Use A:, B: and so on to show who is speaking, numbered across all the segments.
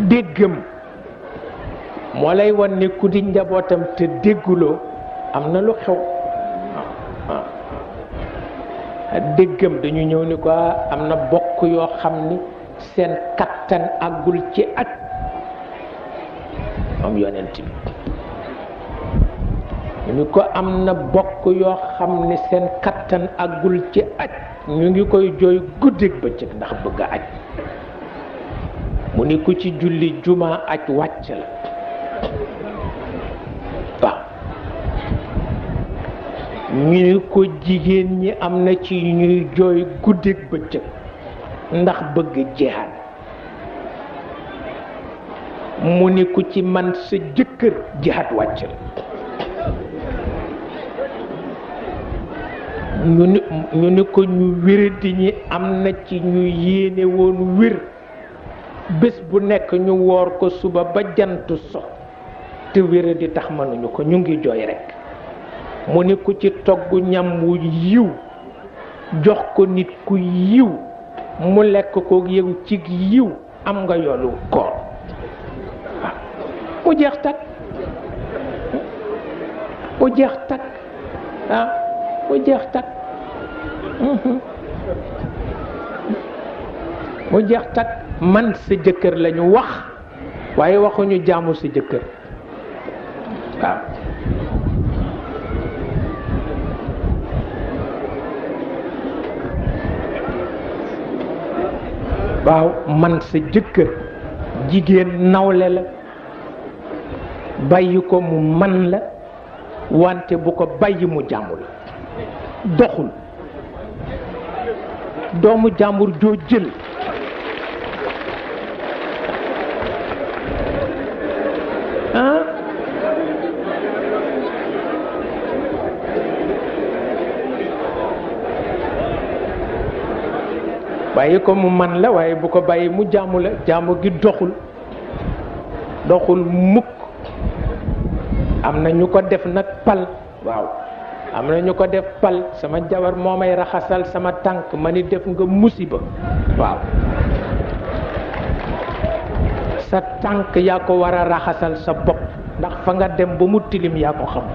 A: déggam moo lay wan ne ku di njabootam te dégguloo am na lu xew. déggam dañu ñëw ni ko am na bokk yoo xam ni seen kattan àggul ci aj moom yonent bi ñu ni ko am na bokk yoo xam ni seen kattan àggul ci aj ñu ngi koy jooy guddeeg bëccëg ndax bëgg a aj mu ni ku ci julli juma aj wàcc la waaw ñu ni ko jigéen ñi am na ci ñuy jooy guddeeg bëccëg ndax bëgg jihaad mu ni ku ci man sa jëkkër jihaad wàcc la ñu ni ko ñu wéradi ñi am na ci ñu yéene woon wér bés bu nekk ñu woor ko suba ba jant so te wéradi tax mënuñu ko ñu ngi jooy rekk mu ni ku ci togg ñam wu yiw jox ko nit ku yiw mu lekk ko yow ci yiw am nga yoolu koor waaw mu jeex takk mu jeex takk waaw mu jeex takk mu jeex takk man sa jëkkër lañu wax waaye waxuñu jaamu sa jëkkër waaw man sa jëkkër jigéen nawle la bàyyi ko mu man la wante bu ko bàyyi mu jaamu la doxul doomu jàmbur joo jël bàyyi ko mu man la waaye bu ko bàyyi mu jaamu la jaamu gi doxul mukk am na ñu ko def nag pal waaw am na ñu ko def pal sama jabar moo may raxasal sama tànk ma ni def nga musiba waaw sa tànk yaa ko war a raxasal sa bopp ndax fa nga dem ba mu tilim yaa ko xam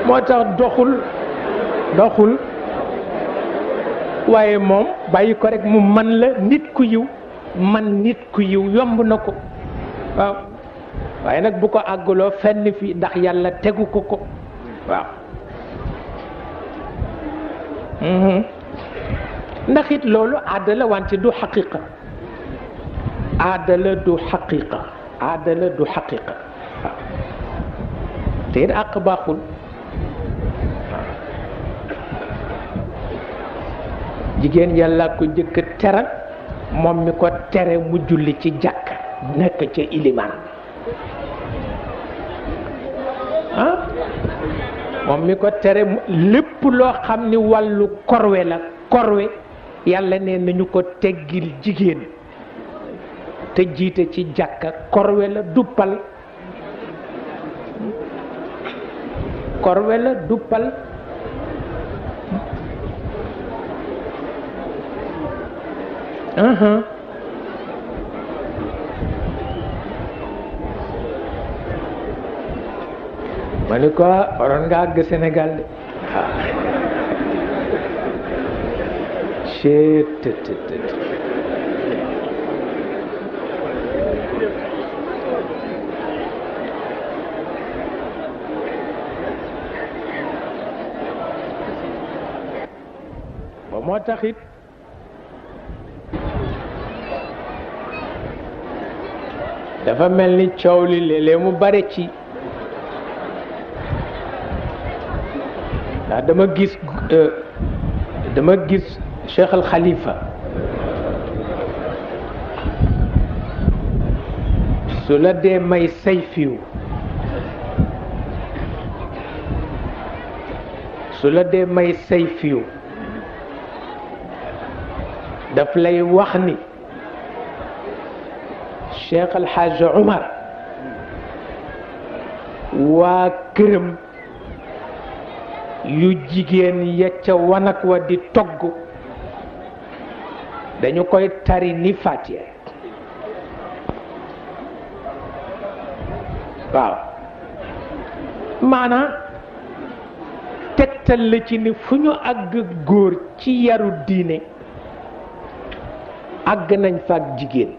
A: moo tax doxul waaye moom bàyyi ko rek mu man la nit ku yiw man nit ku yiw yomb na ko waaw waaye nag bu ko àgguloo fenn fi ndax yàlla tegu ko waaw ndax it loolu aada la wante du xaqiqa aada la du xaqiqa waaw te it àq baaxul jigéen yàlla ko jëkk teral moom mi ko tere mu julli ci jàkk nekk ca ilimaan moom mi ko tere lépp loo xam ni wàllu korwe la korwe yàlla ne nañu ko teggil jigéen te jiite ci jàkka korwe la duppal korwe la duppal ma ni ko waroon nga àgg Sénégal de ba moo taxit dafa mel ni coow li léeg-léeg mu bare ci ndax dama gis dama gis Cheikh Al Khalifa su la dee may sayfiw su la dee may sayfiw daf lay wax ni Cheikh Al Hadj Omar waa këram yu jigéen ya ca wanag wa di togg dañu koy tari ni Faatiha waaw maanaam tegtal la ci ni fu ñu àgg góor ci yaru diine àgg nañ fa ak jigéen